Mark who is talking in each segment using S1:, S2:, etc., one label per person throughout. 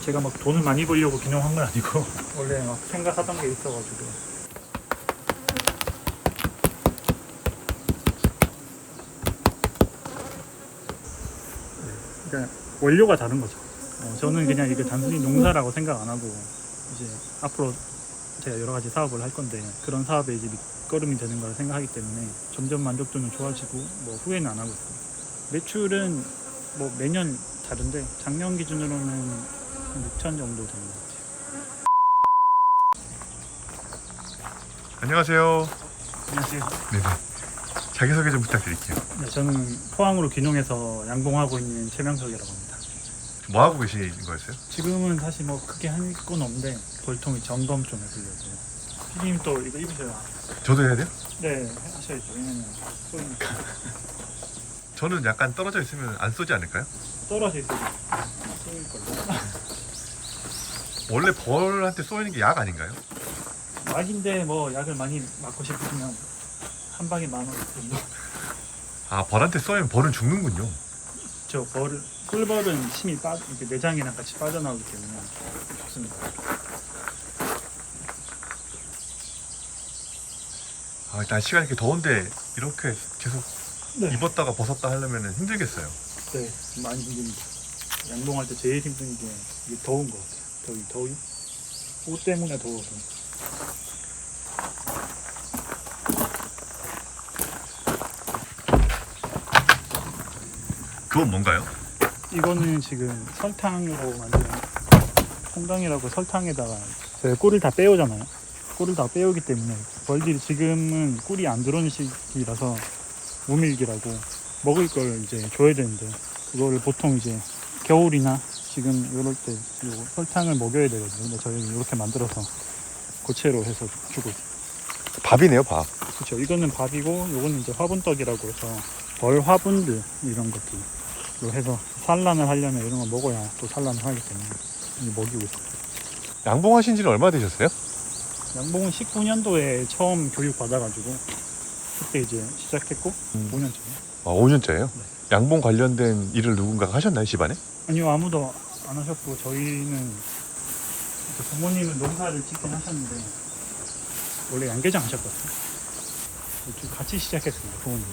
S1: 제가 막 돈을 많이 벌려고 귀농한 건 아니고 원래 막 생각하던 게 있어가지고. 그러니까 원료가 다른 거죠. 저는 그냥 이게 단순히 농사라고 생각 안 하고 이제 앞으로 제가 여러 가지 사업을 할 건데 그런 사업에 이제 밑거름이 되는 걸 생각하기 때문에 점점 만족도는 좋아지고 뭐 후회는 안 하고 있습니다. 매출은 뭐 매년 다른데 작년 기준으로는 한 6천 정도 되는 것 같아요.
S2: 안녕하세요.
S1: 안녕하세요.
S2: 네네. 자기소개 좀 부탁드릴게요.
S1: 네, 저는 포항으로 귀농해서 양봉하고 있는 최명석이라고 합니다.
S2: 뭐 하고 계시는 거였어요?
S1: 지금은 사실 뭐 크게 할 건 없는데 볼통이 점검 좀 해보려고요. 피디님 또 이거 입으셔야.
S2: 저도 해야 돼요?
S1: 네, 하셔야죠. 왜냐면 쏘니까.
S2: 저는 약간 떨어져 있으면 안 쏘지 않을까요?
S1: 떨어져 있어도 쏘일 걸요.
S2: 원래 벌한테 쏘이는 게 약 아닌가요?
S1: 약인데 뭐 약을 많이 맞고 싶으시면 한 방에 10,000원 정도.
S2: 아, 벌한테 쏘이면 벌은 죽는군요.
S1: 저 벌은 꿀벌은 침이 이렇게 내장이랑 같이 빠져나오기 때문에 좋습니다.
S2: 아, 일단 시간이 이렇게 더운데 이렇게 계속
S1: 네.
S2: 입었다가 벗었다 하려면 힘들겠어요.
S1: 네, 많이 힘듭니다. 양봉할 때 제일 힘든 게 이게 더운 것 같아요. 더위? 옷 때문에 더워서.
S2: 그건 뭔가요?
S1: 이거는 지금 설탕으로 만든 콩당이라고 설탕에다가 저희가 꿀을 다 빼오잖아요. 꿀을 다 빼오기 때문에 벌들이 지금은 꿀이 안 들어오는 시기라서 무밀기라고 먹을 걸 이제 줘야 되는데 그거를 보통 이제 겨울이나 지금 이럴 때 요 설탕을 먹여야 되거든요. 근데 저희는 이렇게 만들어서 고체로 해서 주고 있어요.
S2: 밥이네요, 밥.
S1: 그렇죠. 이거는 밥이고 요거는 이제 화분떡이라고 해서 벌 화분들 이런 것들로 해서 산란을 하려면 이런 거 먹어야 또 산란을 하기 때문에 먹이고 있어요.
S2: 양봉하신 지는 얼마 되셨어요?
S1: 양봉은 19년도에 처음 교육 받아가지고 그때 이제 시작했고 5년 전에.
S2: 아, 5년째예요?
S1: 네.
S2: 양봉 관련된 일을 누군가가 하셨나요, 집안에?
S1: 아니요, 아무도 안 하셨고 저희는 부모님은 농사를 짓긴 하셨는데 원래 양계장 하셨거든요. 같이 시작했습니다, 부모님.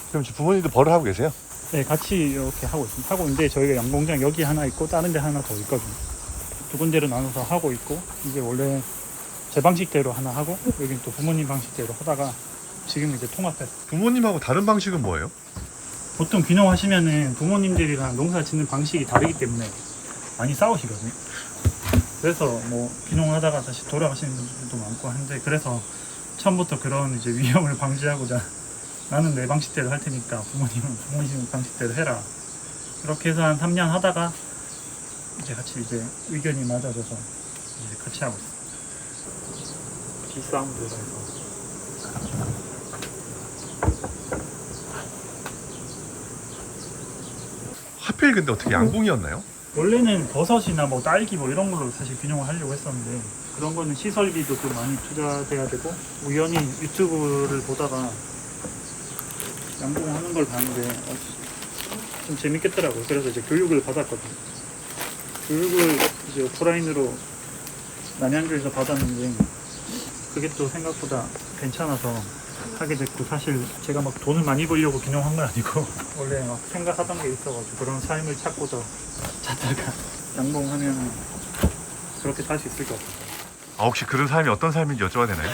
S2: 그럼 지금 부모님도 벌을 하고 계세요?
S1: 네, 같이 이렇게 하고 있습니다. 하고 있는데 저희가 양봉장 여기 하나 있고 다른 데 하나 더 있거든요. 두 군데로 나눠서 하고 있고 이게 원래 제 방식대로 하나 하고 여기는 또 부모님 방식대로 하다가 지금 이제 통합해서.
S2: 부모님하고 다른 방식은 뭐예요?
S1: 보통 귀농하시면은 부모님들이랑 농사 짓는 방식이 다르기 때문에 많이 싸우시거든요. 그래서 뭐 귀농하다가 다시 돌아가시는 분들도 많고 한데 그래서 처음부터 그런 이제 위험을 방지하고자 나는 내 방식대로 할 테니까 부모님은 부모님 방식대로 해라. 그렇게 해서 한 3년 하다가 이제 같이 이제 의견이 맞아져서 이제 같이 하고 있어요. 기싸움도 해서.
S2: 하필 근데 어떻게 양봉이었나요?
S1: 원래는 버섯이나 뭐 딸기 뭐 이런 걸로 사실 균형을 하려고 했었는데 그런 거는 시설비도 좀 많이 투자돼야 되고 우연히 유튜브를 보다가 양봉하는 걸 봤는데 좀 재밌겠더라고요. 그래서 이제 교육을 받았거든요. 교육을 이제 오프라인으로 남양주에서 받았는데 그게 또 생각보다 괜찮아서 하게 됐고 사실 제가 막 돈을 많이 벌려고 귀농한 건 아니고 원래 막 생각하던 게 있어가지고 그런 삶을 찾고자 찾다가 양봉하면 그렇게 살 수 있을 것 같아요.
S2: 아, 혹시 그런 삶이 어떤 삶인지 여쭤봐도 되나요?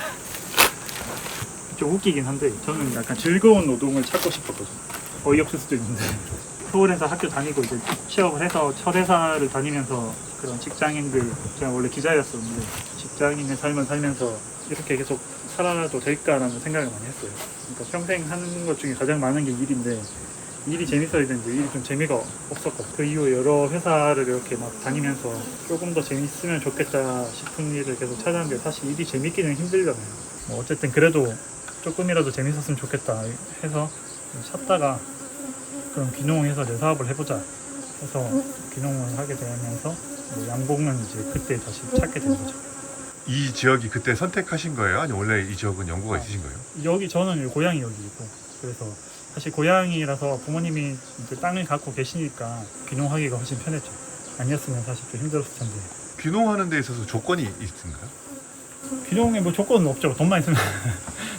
S1: 좀 웃기긴 한데 저는 약간 즐거운 노동을 찾고 싶었거든요. 어이없을 수도 있는데 서울에서 학교 다니고 이제 취업을 해서 첫 회사를 다니면서 그런 직장인들 제가 원래 기자였었는데 직장인의 삶을 살면서 이렇게 계속 살아도 될까라는 생각을 많이 했어요. 그러니까 평생 하는 것 중에 가장 많은 게 일인데 일이 재밌어야 되는데 일이 좀 재미가 없었거든요. 그 이후에 여러 회사를 이렇게 막 다니면서 조금 더 재밌으면 좋겠다 싶은 일을 계속 찾았는데 사실 일이 재밌기는 힘들잖아요. 뭐 어쨌든 그래도 조금이라도 재밌었으면 좋겠다 해서 찾다가 그럼 귀농해서 내 사업을 해보자 해서 귀농을 하게 되면서 뭐 양봉은 이제 그때 다시 찾게 된 거죠.
S2: 이 지역이 그때 선택하신 거예요? 아니 원래 이 지역은 연고가 있으신 거예요?
S1: 여기 저는 고향이 여기고 그래서 사실 고향이라서 부모님이 이제 땅을 갖고 계시니까 귀농하기가 훨씬 편했죠. 아니었으면 사실 좀 힘들었을 텐데.
S2: 귀농하는 데 있어서 조건이 있을까요?
S1: 귀농에 뭐 조건은 없죠. 돈만 있으면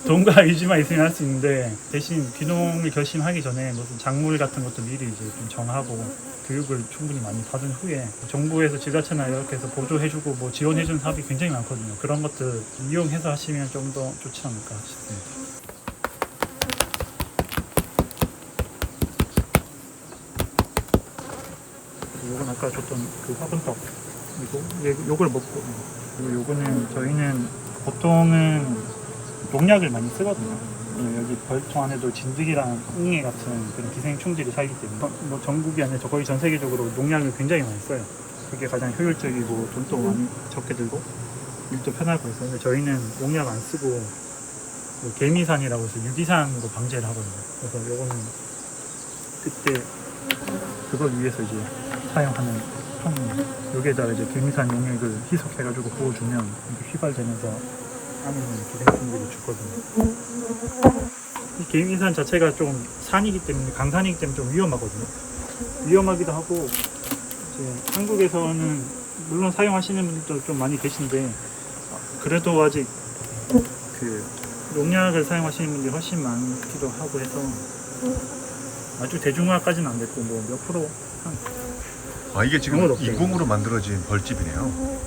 S1: 돈과 의지만 있으면 할 수 있는데, 대신 귀농을 결심하기 전에 무슨 작물 같은 것도 미리 이제 좀 정하고 교육을 충분히 많이 받은 후에 정부에서 지자체나 이렇게 해서 보조해주고 뭐 지원해주는 사업이 굉장히 많거든요. 그런 것들 이용해서 하시면 좀 더 좋지 않을까 싶습니다. 요건 아까 줬던 그 화분떡이고, 요걸 먹고, 그리고 요거는 저희는 보통은 농약을 많이 쓰거든요. 여기 벌통 안에도 진드기랑 웅이 같은 그런 기생충들이 살기 때문에 뭐 전국이 아니라 거의 전 세계적으로 농약을 굉장히 많이 써요. 그게 가장 효율적이고 돈도 많이 적게 들고 일도 편하고 해서. 근데 저희는 농약 안 쓰고 뭐 개미산이라고 해서 유기산으로 방제를 하거든요. 그래서 요거는 그때 그걸 위해서 이제 사용하는 통, 여기에다가 이제 개미산 용액을 희석해가지고 부어주면 이렇게 휘발되면서 안에 있는 기생충들이 죽거든요. 이 개미산 자체가 좀 산이기 때문에, 강산이기 때문에 좀 위험하거든요. 위험하기도 하고, 이제 한국에서는 물론 사용하시는 분들도 좀 많이 계신데, 그래도 아직 그 농약을 사용하시는 분들이 훨씬 많기도 하고 해서 아주 대중화까지는 안 됐고, 뭐 몇 프로 한
S2: 이게 지금
S1: 아무것도 없어요.
S2: 인공으로 만들어진 벌집이네요.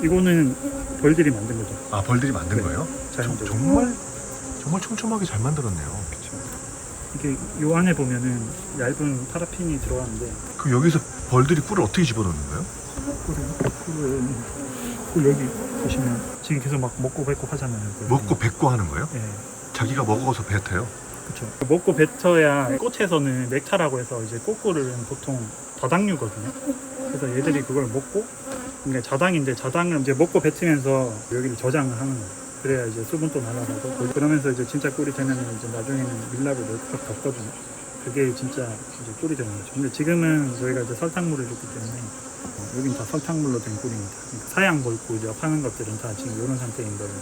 S1: 이거는 벌들이 만든 거죠.
S2: 아, 벌들이 만든
S1: 네.
S2: 거예요?
S1: 자연적으로.
S2: 정말 촘촘하게 잘 만들었네요.
S1: 이게 요 안에 보면은 얇은 파라핀이 들어가는데,
S2: 그럼 여기서 벌들이 꿀을 어떻게 집어넣는 거예요?
S1: 꿀 여기 보시면 지금 계속 막 먹고 뱉고 하잖아요.
S2: 먹고 뱉고 하는 거예요?
S1: 네,
S2: 자기가 먹어서 뱉어요?
S1: 그렇죠. 먹고 뱉어야, 꽃에서는 넥타라고 해서 이제 꽃꿀은 보통 다당류거든요. 그래서 얘들이 그걸 먹고, 그러니까 자당인데 자당을 이제 먹고 뱉으면서 여기를 저장을 하는 거예요. 그래야 이제 수분도 날아가고, 그러면서 이제 진짜 꿀이 되면 이제 나중에는 밀랍을 널쩍 덮거든요. 그게 진짜 이제 꿀이 되는 거죠. 근데 지금은 저희가 이제 설탕물을 줬기 때문에 여긴 다 설탕물로 된 꿀입니다. 그러니까 사양 벌꿀 파는 것들은 다 지금 이런 상태인 거예요.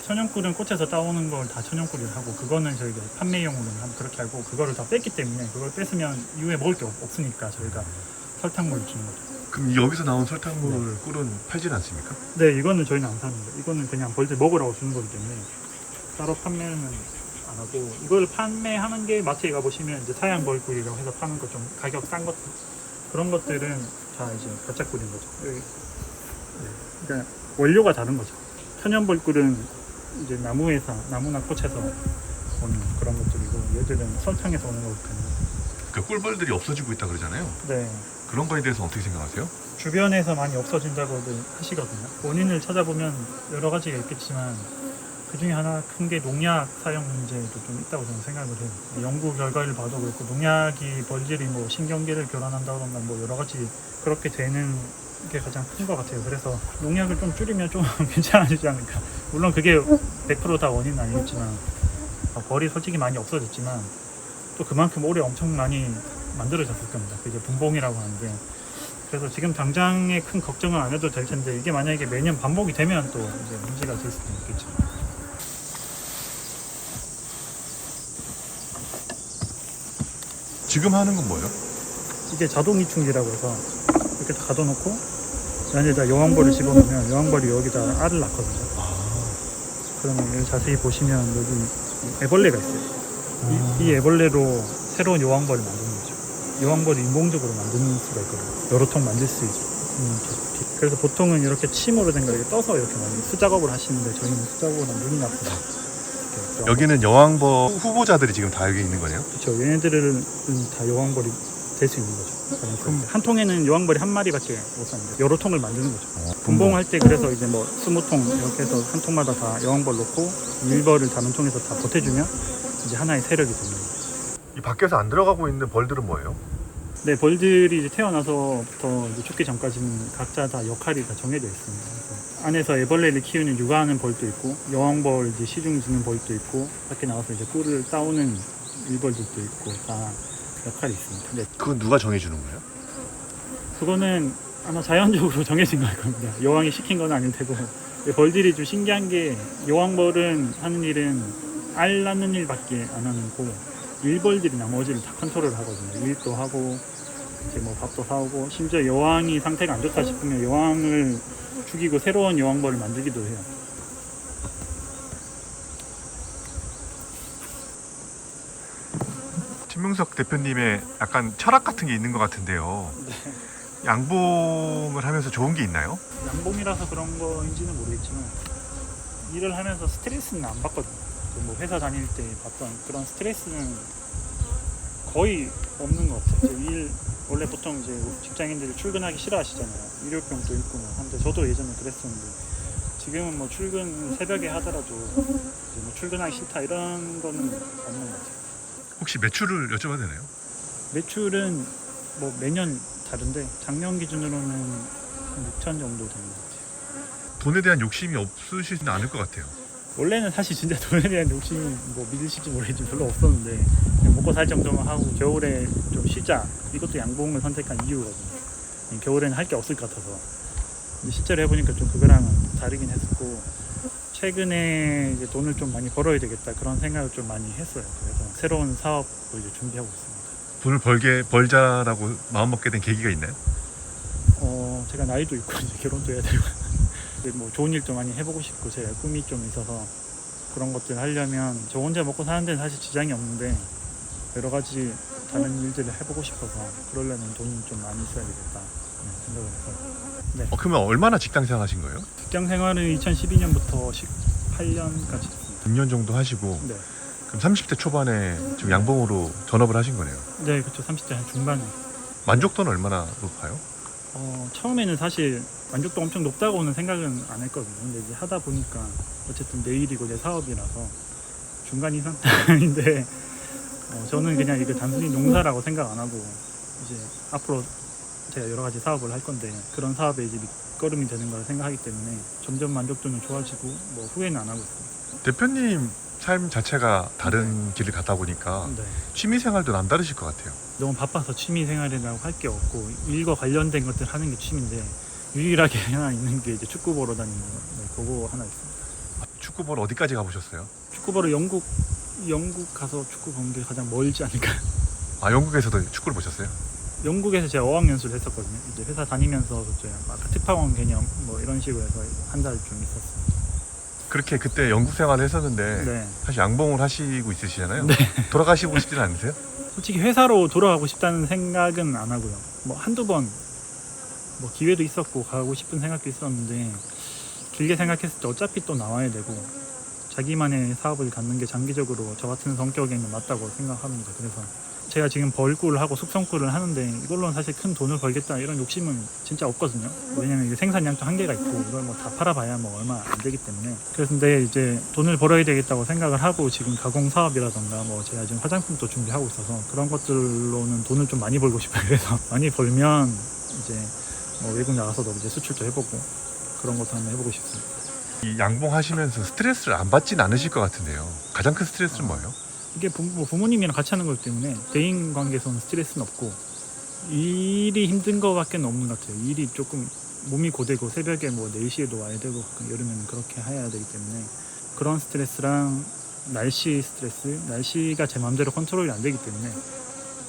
S1: 천연꿀은 꽃에서 따오는 걸 다 천연꿀을 하고, 그거는 저희가 판매용으로는 그렇게 알고, 그거를 다 뺐기 때문에 그걸 뺐으면 이후에 먹을 게 없으니까 저희가 설탕물을 주는 거죠.
S2: 그럼 여기서 나온 설탕물 꿀은 팔진 않습니까?
S1: 네, 이거는 저희는 안 파는 거예요. 이거는 그냥 벌들 먹으라고 주는 거기 때문에 따로 판매는 안 하고, 이걸 판매하는 게 마트에 가보시면 이제 사양 벌꿀이라고 해서 파는 거 좀 가격 싼 것들, 그런 것들은 다 이제 가짜 꿀인 거죠. 여기. 네, 그러니까 원료가 다른 거죠. 천연 벌꿀은 이제 나무나 꽃에서 오는 그런 것들이고, 얘들은 설탕에서 오는 거기 때문에.
S2: 그 꿀벌들이 없어지고 있다 그러잖아요.
S1: 네.
S2: 그런 거에 대해서 어떻게 생각하세요?
S1: 주변에서 많이 없어진다고들 하시거든요. 원인을 찾아보면 여러 가지가 있겠지만, 그 중에 하나 큰 게 농약 사용 문제도 좀 있다고 저는 생각을 해요. 연구 결과를 봐도 그렇고, 농약이 벌들이 뭐 신경계를 교란한다던가 뭐 여러 가지 그렇게 되는 게 가장 큰 것 같아요. 그래서 농약을 좀 줄이면 좀 괜찮아지지 않을까. 물론 그게 100% 다 원인은 아니겠지만, 벌이 솔직히 많이 없어졌지만 또 그만큼 올해 엄청 많이 만들어졌을 겁니다. 그게 분봉이라고 하는데, 그래서 지금 당장에 큰 걱정은 안 해도 될 텐데, 이게 만약에 매년 반복이 되면 또 이제 문제가 될 수도 있겠죠.
S2: 지금 하는 건 뭐예요?
S1: 이게 자동 이충기라고 해서 이렇게 다 가둬놓고 안에다 여왕벌을 집어넣으면 여왕벌이 여기다 알을 낳거든요. 그러면 여기 자세히 보시면 여기 애벌레가 있어요. 이 애벌레로 새로운 여왕벌을 만드는 거죠. 여왕벌을 인공적으로 만드는 수가 있거든요. 여러 통 만들 수 있는 기. 그래서 보통은 이렇게 침으로 된 걸 떠서 이렇게 많이 수작업을 하시는데, 저희는 수작업은 눈이 나쁘다.
S2: 여기는 여왕벌 후보자들이 지금 다 여기 있는 거네요?
S1: 그렇죠. 얘네들은 다 여왕벌이 될 수 있는 거죠. 그러니까 한 통에는 여왕벌이 한 마리밖에 못 사는데 여러 통을 만드는 거죠. 분봉할 때 그래서 이제 뭐 20통 이렇게 해서 한 통마다 다 여왕벌 놓고 일벌을 다른 통에서 다 보태주면 이제 하나의 세력이 되는 거예요.
S2: 이 밖에서 안 들어가고 있는 벌들은 뭐예요?
S1: 네, 벌들이 이제 태어나서부터 이제 죽기 전까지는 각자 다 역할이 다 정해져 있습니다. 그래서 안에서 애벌레를 키우는 육아하는 벌도 있고, 여왕벌 이제 시중 지는 벌도 있고, 밖에 나와서 이제 꿀을 따오는 일벌들도 있고, 다 역할이 있습니다. 네.
S2: 그건 누가 정해주는 거예요?
S1: 그거는 아마 자연적으로 정해진 걸 겁니다. 여왕이 시킨 건 아닐 테고. 벌들이 좀 신기한 게, 여왕벌은 하는 일은 알 낳는 일밖에 안 하는 거, 일벌들이 나머지를 다 컨트롤을 하거든요. 일도 하고, 이제 뭐 밥도 사오고, 심지어 여왕이 상태가 안 좋다 싶으면 여왕을 죽이고 새로운 여왕벌을 만들기도 해요.
S2: 신명석 대표님의 약간 철학 같은 게 있는 것 같은데요. 양봉을 하면서 좋은 게 있나요?
S1: 양봉이라서 그런 거인지는 모르겠지만 일을 하면서 스트레스는 안 받거든요. 뭐 회사 다닐 때 봤던 그런 스트레스는 거의 없는 것 같아요. 일 원래 보통 이제 직장인들이 출근하기 싫어하시잖아요. 일요병도 있고 뭐 한데 저도 예전에 그랬었는데 지금은 뭐 출근 새벽에 하더라도 이제 뭐 출근하기 싫다 이런 거는 없는 것 같아요.
S2: 혹시 매출을 여쭤봐도 되나요?
S1: 매출은 뭐 매년 다른데 작년 기준으로는 한 6천 정도 되는 것 같아요.
S2: 돈에 대한 욕심이 없으시지는 않을 것 같아요.
S1: 원래는 사실 진짜 돈에 대한 욕심이 뭐 믿으실지 모르겠지만 별로 없었는데 그냥 먹고 살 정도만 하고 겨울에 좀 쉬자, 이것도 양봉을 선택한 이유거든요. 겨울에는 할 게 없을 것 같아서. 근데 실제로 해보니까 좀 그거랑은 다르긴 했었고, 최근에 이제 돈을 좀 많이 벌어야 되겠다 그런 생각을 좀 많이 했어요. 그래서 새로운 사업을 이제 준비하고 있습니다.
S2: 돈을 벌자라고 마음먹게 된 계기가 있나요?
S1: 제가 나이도 있고 이제 결혼도 해야 되고 뭐 좋은 일도 많이 해보고 싶고 제가 꿈이 좀 있어서 그런 것들 하려면 저 혼자 먹고 사는 데는 사실 지장이 없는데 여러 가지 다른 일들을 해보고 싶어서 그러려면 돈이 좀 많이 있어야 되겠다 생각을 해서. 네.
S2: 그러면 얼마나 직장 생활 하신 거예요?
S1: 직장 생활은 2012년부터 18년까지 했습니다.
S2: 6년 정도 하시고
S1: 네.
S2: 그럼 30대 초반에 지금 양봉으로 전업을 하신 거네요.
S1: 네, 그렇죠. 30대 한 중반에.
S2: 만족도는 얼마나 높아요?
S1: 처음에는 사실 만족도 엄청 높다고는 생각은 안 했거든요. 근데 이제 하다 보니까 어쨌든 내 일이고 내 사업이라서 중간 이상인데 저는 그냥 이게 단순히 농사라고 생각 안 하고 이제 앞으로 제가 여러 가지 사업을 할 건데 그런 사업에 이제 밑거름이 되는 걸 생각하기 때문에 점점 만족도는 좋아지고 뭐 후회는 안 하고 있습니다.
S2: 대표님 삶 자체가 다른 길을 가다 보니까
S1: 네.
S2: 취미 생활도 남다르실 것 같아요.
S1: 너무 바빠서 취미 생활이라고 할 게 없고 일과 관련된 것들 하는 게 취미인데 유일하게 하나 있는 게 이제 축구 보러 다니는 거. 네, 그거 하나 있습니다.
S2: 축구 보러 어디까지 가보셨어요?
S1: 축구 보러 영국 가서 축구 본 게 가장 멀지 않을까.
S2: 아, 영국에서도 축구를 보셨어요?
S1: 영국에서 제가 어학연수를 했었거든요. 이제 회사 다니면서 그때 아까 특파원 개념 뭐 이런 식으로 해서 한 달 좀 있었어요.
S2: 그렇게 그때 영국 생활을 했었는데
S1: 네.
S2: 사실 양봉을 하시고 있으시잖아요.
S1: 네.
S2: 돌아가시고 싶지는 않으세요?
S1: 솔직히 회사로 돌아가고 싶다는 생각은 안 하고요. 뭐 한두 번 뭐 기회도 있었고 가고 싶은 생각도 있었는데 길게 생각했을 때 어차피 또 나와야 되고 자기만의 사업을 갖는 게 장기적으로 저 같은 성격에는 맞다고 생각합니다. 그래서 제가 지금 벌꿀을 하고 숙성꿀을 하는데 이걸로는 사실 큰 돈을 벌겠다 이런 욕심은 진짜 없거든요. 왜냐면 이게 생산량도 한계가 있고 이걸 뭐 다 팔아봐야 뭐 얼마 안 되기 때문에. 그래서 근데 이제 돈을 벌어야 되겠다고 생각을 하고 지금 가공 사업이라던가 뭐 제가 지금 화장품도 준비하고 있어서 그런 것들로는 돈을 좀 많이 벌고 싶어요. 그래서 많이 벌면 이제 뭐 외국 나가서도 이제 수출도 해보고 그런 것도 한번 해보고 싶습니다.
S2: 이 양봉 하시면서 스트레스를 안 받진 않으실 것 같은데요. 가장 큰 스트레스는 뭐예요?
S1: 이게 부모님이랑 같이 하는 거기 때문에 대인 관계에서는 스트레스는 없고 일이 힘든 거밖에 없는 것 같아요. 일이 조금 몸이 고되고 새벽에 뭐 4시에도 와야 되고 여름에는 그렇게 해야 되기 때문에 그런 스트레스랑 날씨 스트레스, 날씨가 제 마음대로 컨트롤이 안 되기 때문에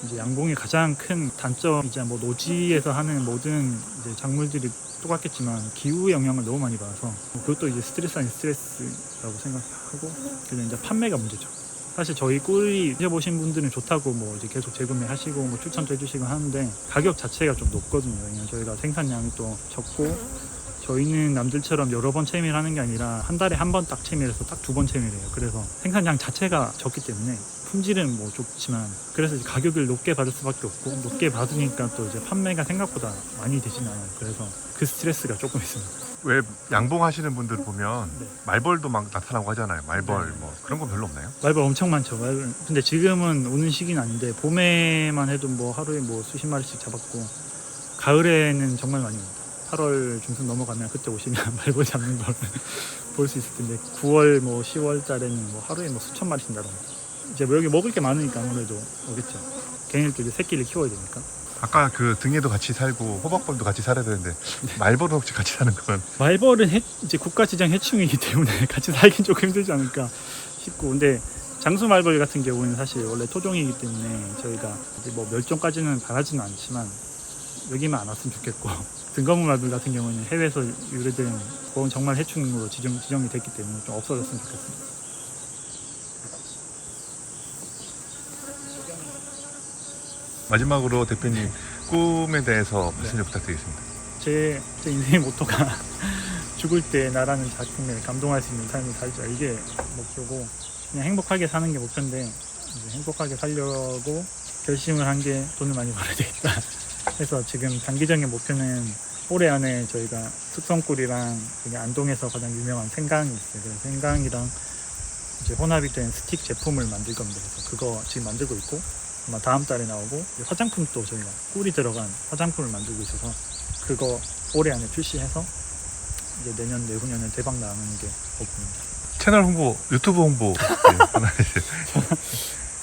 S1: 이제 양봉의 가장 큰 단점이자 뭐 노지에서 하는 모든 이제 작물들이 똑같겠지만 기후 영향을 너무 많이 받아서 그것도 이제 스트레스 아닌 스트레스라고 생각하고 그래서 이제 판매가 문제죠. 사실 저희 꿀이 드셔보신 분들은 좋다고 뭐 이제 계속 재구매하시고 뭐 추천도 해주시고 하는데 가격 자체가 좀 높거든요. 왜냐면 저희가 생산량이 또 적고 저희는 남들처럼 여러 번 채밀 하는 게 아니라 한 달에 한 번 딱 채밀해서 딱 2번 채밀해요. 그래서 생산량 자체가 적기 때문에 품질은 뭐 좋지만 그래서 이제 가격을 높게 받을 수밖에 없고 높게 받으니까 또 이제 판매가 생각보다 많이 되진 않아요. 그래서 그 스트레스가 조금 있습니다.
S2: 왜 양봉 하시는 분들 보면
S1: 네.
S2: 말벌도 막 나타나고 하잖아요. 말벌
S1: 네.
S2: 뭐 그런 건 별로 없나요?
S1: 말벌 엄청 많죠. 말벌. 근데 지금은 오는 시기는 아닌데 봄에만 해도 뭐 하루에 뭐 수십 마리씩 잡았고 가을에는 정말 많이 옵니다. 8월 중순 넘어가면 그때 오시면 말벌 잡는 걸 볼 수 있을 텐데 9월 뭐 10월 달에는 뭐 하루에 뭐 수천 마리씩 나옵니다. 이제 뭐 여기 먹을 게 많으니까 아무래도 오겠죠. 걔네들도 이제 새끼를 키워야 되니까.
S2: 아까 그 등에도 같이 살고 호박벌도 같이 살아야 되는데 말벌은 혹시 같이 사는 건?
S1: 말벌은 이제 국가지정 해충이기 때문에 같이 살긴 조금 힘들지 않을까 싶고, 근데 장수말벌 같은 경우는 사실 원래 토종이기 때문에 저희가 이제 뭐 멸종까지는 바라지는 않지만 여기만 안 왔으면 좋겠고 등거문 말들 같은 경우는 해외에서 유래된 그건 정말 해충으로 지정이 됐기 때문에 좀 없어졌으면 좋겠습니다.
S2: 마지막으로 대표님 꿈에 대해서 말씀 좀 부탁드리겠습니다.
S1: 제 인생의 모토가 죽을 때 나라는 작품에 감동할 수 있는 삶을 살자, 이게 목표고, 그냥 행복하게 사는 게 목표인데 이제 행복하게 살려고 결심을 한 게 돈을 많이 벌어야 되겠다 해서 지금 단기적인 목표는 올해 안에 저희가 숙성꿀이랑 여기 안동에서 가장 유명한 생강이 있어요. 그래서 생강이랑 이제 혼합이 된 스틱 제품을 만들 겁니다. 그래서 그거 지금 만들고 있고 아마 다음 달에 나오고, 화장품도 저희가 꿀이 들어간 화장품을 만들고 있어서 그거 올해 안에 출시해서 이제 내년 내후년에 대박 나는 게 목표입니다.
S2: 채널 홍보, 유튜브 홍보 하나 해주세요.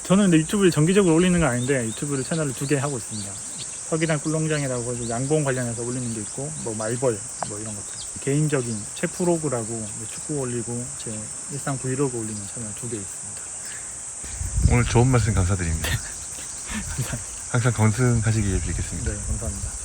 S1: 저는 근데 유튜브를 정기적으로 올리는 건 아닌데 유튜브를 채널을 2개 하고 있습니다. 서기단 꿀농장이라고 해서 양봉 관련해서 올리는 게 있고, 뭐 말벌 뭐 이런 것들, 개인적인 채프로그라고 축구 올리고 제 일상 브이로그 올리는 채널 2개 있습니다.
S2: 오늘 좋은 말씀 감사드립니다. 항상 건승하시길 빌겠습니다.
S1: 네, 감사합니다.